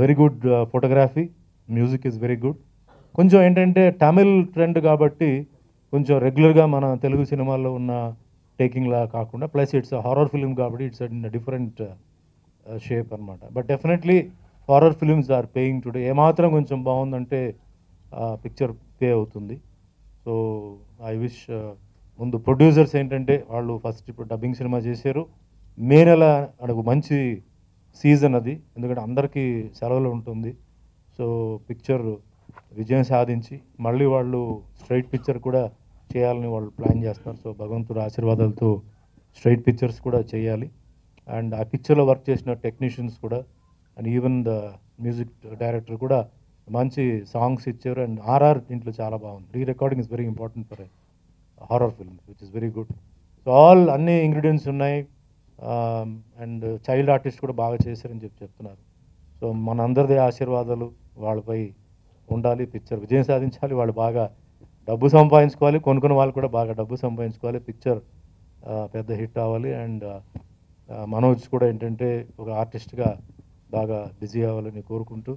Very good photography, music is very good. కొంచెం ఏంటంటే Tamil trend కాబట్టి కొంచెం రెగ్యులర్గా మన తెలుగు సినిమాల్లో ఉన్న టేకింగ్లా కాకుండా, ప్లస్ ఇట్స్ హారర్ ఫిల్మ్ కాబట్టి ఇట్స్ ఇన్ డిఫరెంట్ షేప్ అనమాట. But definitely horror films are paying today. ఏమాత్రం కొంచెం బాగుందంటే పిక్చర్ పే అవుతుంది. సో ఐ విష్ ముందు ప్రొడ్యూసర్స్ ఏంటంటే వాళ్ళు ఫస్ట్ ఇప్పుడు డబ్బింగ్ సినిమా చేశారు. మే నెల మనకు మంచి సీజన్ అది, ఎందుకంటే అందరికీ సెలవులు ఉంటుంది. సో పిక్చర్ విజయం సాధించి మళ్ళీ వాళ్ళు స్ట్రైట్ పిక్చర్ కూడా చేయాలని వాళ్ళు ప్లాన్ చేస్తున్నారు. సో భగవంతుడు ఆశీర్వాదాలతో స్ట్రైట్ పిక్చర్స్ కూడా చేయాలి. అండ్ ఆ పిక్చర్లో వర్క్ చేసిన టెక్నీషియన్స్ కూడా and even the music director కూడా మంచి సాంగ్స్ ఇచ్చారు. అండ్ ఆర్ఆర్ దీంట్లో చాలా బాగుంది. Re recording is very important for horror film which is very good. So all అన్ని ఇంగ్రీడియంట్స్ ఉన్నాయి. అండ్ చైల్డ్ ఆర్టిస్ట్ కూడా బాగా చేశారని చెప్తున్నారు. సో మనందరిది ఆశీర్వాదాలు వాళ్ళపై ఉండాలి. పిక్చర్ విజయం సాధించాలి, వాళ్ళు బాగా డబ్బు సంపాదించుకోవాలి, కొనుక్కున్న వాళ్ళు కూడా బాగా డబ్బు సంపాదించుకోవాలి, పిక్చర్ పెద్ద హిట్ అవ్వాలి. అండ్ మనోజ్ కూడా ఏంటంటే ఒక ఆర్టిస్ట్గా బాగా బిజీ అవ్వాలని కోరుకుంటూ,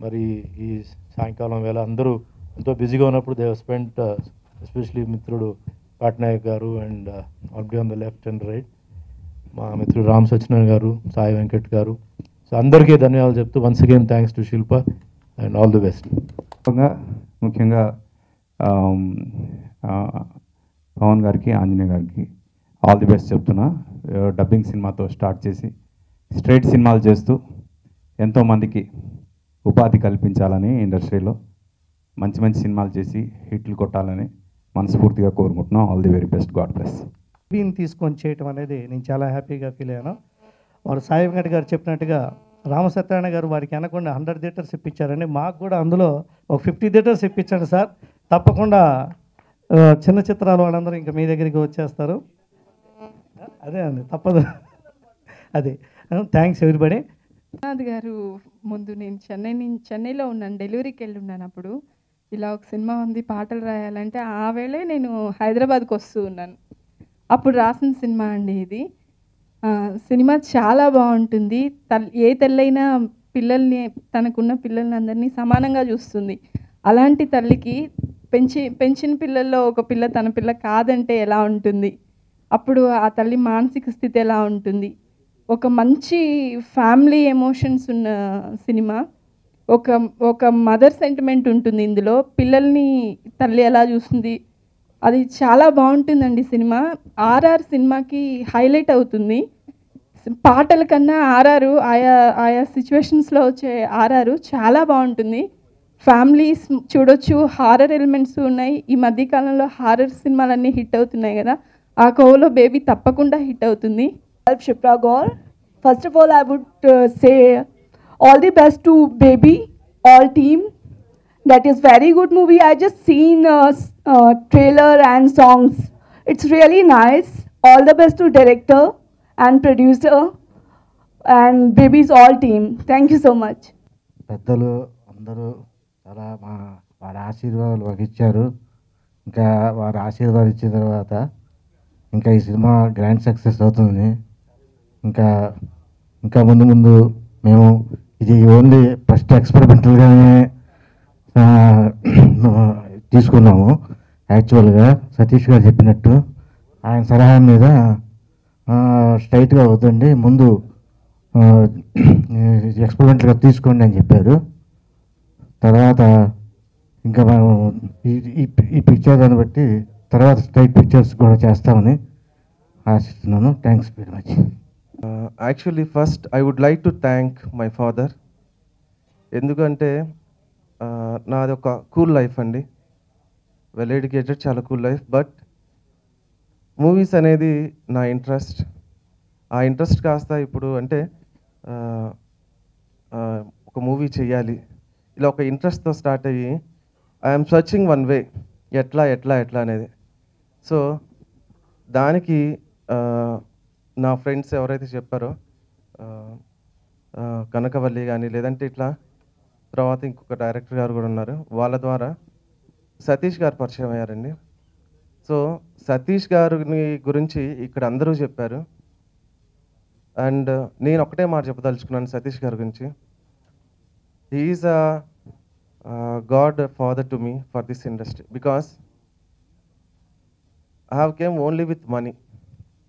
మరి ఈ సాయంకాలం వేళ అందరూ ఎంతో బిజీగా ఉన్నప్పుడు దే స్పెంట్ ఎస్పెషలీ మిత్రుడు పట్నాయక్ గారు and all be on the left and right, మా మిత్రుడు రామ్ సత్యనారాయణ గారు, సాయి వెంకట్ గారు. సో అందరికీ ధన్యవాదాలు చెప్తూ once again thanks to Shilpa and all the best. ముఖ్యంగా పవన్ గారికి, ఆంజనేయ గారికి ఆల్ ది బెస్ట్ చెప్తున్నా. డబ్బింగ్ సినిమాతో స్టార్ట్ చేసి స్ట్రైట్ సినిమాలు చేస్తూ ఎంతోమందికి ఉపాధి కల్పించాలని, ఇండస్ట్రీలో మంచి మంచి సినిమాలు చేసి హిట్లు కొట్టాలని మనస్ఫూర్తిగా కోరుకుంటున్నాం. All the very best. God bless. బీని తీసుకొని చేయటం అనేది నేను చాలా హ్యాపీగా ఫీల్ అయ్యాను. వారు సాయి వెంకట్ గారు చెప్పినట్టుగా రామసత్యనారాయణ గారు వారికి అనకుండా 100 థియేటర్స్ ఇప్పించారండి. మాకు కూడా అందులో ఒక 50 థియేటర్స్ ఇప్పించండి సార్. తప్పకుండా చిన్న చిత్రాలు వాళ్ళందరూ ఇంకా మీ దగ్గరికి వచ్చేస్తారు. అదే అండి, తప్పదు. అదే, థ్యాంక్స్ ఎవ్రీబడి. విశ్వనాథ్ గారు ముందు నేను చెన్నైలో ఉన్నాను, డెలివరీకి వెళ్ళి ఉన్నాను. అప్పుడు ఇలా ఒక సినిమా ఉంది, పాటలు రాయాలంటే ఆ వేళే నేను హైదరాబాద్కి వస్తూ ఉన్నాను. అప్పుడు రాసిన సినిమా అండి ఇది. సినిమా చాలా బాగుంటుంది. ఏ తల్లైనా పిల్లల్ని, తనకున్న పిల్లల్ని అందరినీ సమానంగా చూస్తుంది. అలాంటి తల్లికి పెంచిన పిల్లల్లో ఒక పిల్ల తన పిల్ల కాదంటే ఎలా ఉంటుంది? అప్పుడు ఆ తల్లి మానసిక స్థితి ఎలా ఉంటుంది? ఒక మంచి ఫ్యామిలీ ఎమోషన్స్ ఉన్న సినిమా. ఒక మదర్ సెంటిమెంట్ ఉంటుంది ఇందులో. పిల్లల్ని తల్లి ఎలా చూస్తుంది, అది చాలా బాగుంటుందండి సినిమా. ఆర్ఆర్ సినిమాకి హైలైట్ అవుతుంది. పాటల కన్నా ఆర్ఆర్, ఆయా సిచ్యువేషన్స్లో వచ్చే ఆర్ఆర్ చాలా బాగుంటుంది. ఫ్యామిలీస్ చూడొచ్చు. హారర్ ఎలిమెంట్స్ ఉన్నాయి. ఈ మధ్యకాలంలో హారర్ సినిమాలన్నీ హిట్ అవుతున్నాయి కదా, ఆ కోవలో బేబీ తప్పకుండా హిట్ అవుతుంది. Shipra Gaur. First of all, I would say all the best to Baby, all team. That is very good movie. I just seen trailer and songs. It's really nice. All the best to director and producer and Baby's all team. Thank you so much. పెద్దలు అందరూ చాలా వారి ఆశీర్వాదాలు వహించారు. ఇంకా వారి ఆశీర్వాదాలు ఇచ్చిన తర్వాత ఇంకా ఈ సినిమా గ్రాండ్ సక్సెస్ అవుతుంది. ఇంకా ముందు మేము ఇది ఓన్లీ ఫస్ట్ ఎక్స్పెరిమెంటల్గానే తీసుకున్నాము. యాక్చువల్గా సతీష్ గారు చెప్పినట్టు ఆయన సలహా మీద స్ట్రైట్గా అవుతుంది, ముందు ఎక్స్పెరిమెంటల్గా తీసుకోండి అని చెప్పారు. తర్వాత ఇంకా మనం ఈ పిక్చర్ దాన్ని బట్టి తర్వాత స్ట్రైట్ పిక్చర్స్ కూడా చేస్తామని ఆశిస్తున్నాను. Thanks very much. Actually first I would like to thank my father. ఎందుకంటే నాది ఒక కూల్ లైఫ్ అండి, వెల్ ఎడ్యుకేటెడ్, చాలా కూల్ లైఫ్. బట్ మూవీస్ అనేది నా ఇంట్రెస్ట్. ఆ ఇంట్రెస్ట్ కాస్త ఇప్పుడు అంటే ఒక మూవీ చేయాలి ఇలా ఒక ఇంట్రెస్ట్తో స్టార్ట్ అయ్యి ఐఎమ్ సర్చింగ్ వన్ వే, ఎట్లా అనేది. సో దానికి నా ఫ్రెండ్స్ ఎవరైతే చెప్పారో కనకవల్లి కానీ, లేదంటే ఇట్లా తర్వాత ఇంకొక డైరెక్టర్ గారు కూడా ఉన్నారు, వాళ్ళ ద్వారా సతీష్ గారు పరిచయం అయ్యారండి. సో సతీష్ గారిని గురించి ఇక్కడ అందరూ చెప్పారు. అండ్ నేను ఒకటే మాట చెప్పదలుచుకున్నాను సతీష్ గారి గురించి. he is a God father to me for this industry, because I have came only with money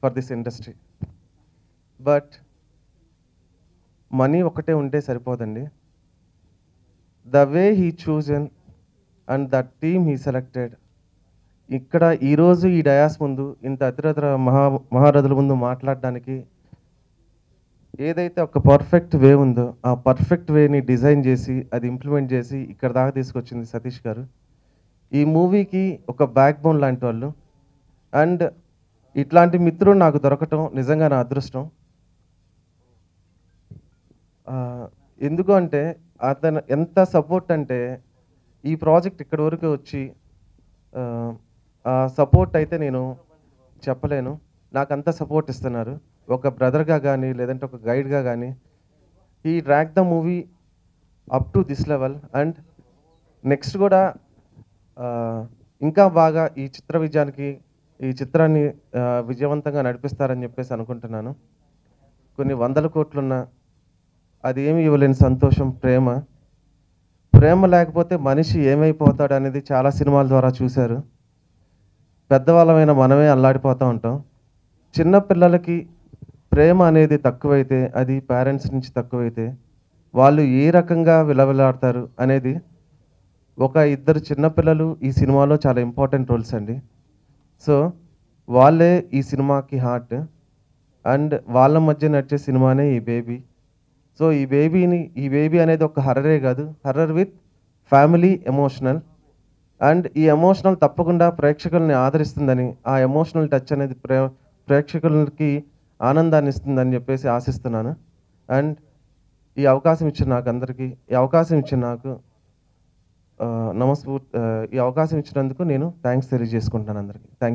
for this industry. But money ఒకటే ఉంటే సరిపోదండి. The way he chosen and that team he selected, ఇక్కడ ఈరోజు ఈ dais ముందు ఇంత అతిరథ మహారథుల ముందు మాట్లాడడానికి ఏదైతే ఒక పర్ఫెక్ట్ వే ఉందో ఆ పర్ఫెక్ట్ వేని డిజైన్ చేసి అది ఇంప్లిమెంట్ చేసి ఇక్కడ దాకా తీసుకొచ్చింది సతీష్ గారు. ఈ మూవీకి ఒక బ్యాక్ బోన్ లాంటి వాళ్ళు. అండ్ ఇట్లాంటి మిత్రుడు నాకు దొరకటం నిజంగా నా అదృష్టం. ఎందుకు అంటే అతను ఎంత సపోర్ట్ అంటే ఈ ప్రాజెక్ట్ ఇక్కడి వరకు వచ్చి సపోర్ట్ అయితే నేను చెప్పలేను. నాకు అంత సపోర్ట్ ఇస్తున్నారు, ఒక బ్రదర్గా కానీ లేదంటే ఒక గైడ్గా కానీ. ఈ drag the movie up to this level. And next కూడా ఇంకా బాగా ఈ చిత్ర విజయానికి ఈ చిత్రాన్ని విజయవంతంగా నడిపిస్తారని చెప్పేసి అనుకుంటున్నాను. కొన్ని 100 కోట్లున్నా అది ఏమి ఇవ్వలేని సంతోషం ప్రేమ. ప్రేమ లేకపోతే మనిషి ఏమైపోతాడు అనేది చాలా సినిమాల ద్వారా చూశారు. పెద్దవాళ్ళమైన మనమే అల్లాడిపోతూ ఉంటాం. చిన్నపిల్లలకి ప్రేమ అనేది తక్కువైతే, అది పేరెంట్స్ నుంచి తక్కువైతే వాళ్ళు ఏ రకంగా విలవిలాడతారు అనేది ఒక 2 చిన్నపిల్లలు ఈ సినిమాలో చాలా ఇంపార్టెంట్ రోల్స్ అండి. సో వాళ్ళే ఈ సినిమాకి హార్ట్. అండ్ వాళ్ళ మధ్య నడిచే సినిమానే ఈ బేబీ. సో ఈ బేబీ అనేది ఒక హర్రరే కాదు, horror with family emotional. And ఈ ఎమోషనల్ తప్పకుండా ప్రేక్షకుల్ని ఆదరిస్తుందని, ఆ ఎమోషనల్ టచ్ అనేది ప్రేక్షకులకి ఆనందాన్ని ఇస్తుందని చెప్పేసి ఆశిస్తున్నాను. అండ్ ఈ అవకాశం ఇచ్చిన నాకు అందరికీ, ఈ అవకాశం ఇచ్చిన నాకు ఈ అవకాశం ఇచ్చినందుకు నేను థ్యాంక్స్ తెలియజేసుకుంటున్నాను అందరికీ. థ్యాంక్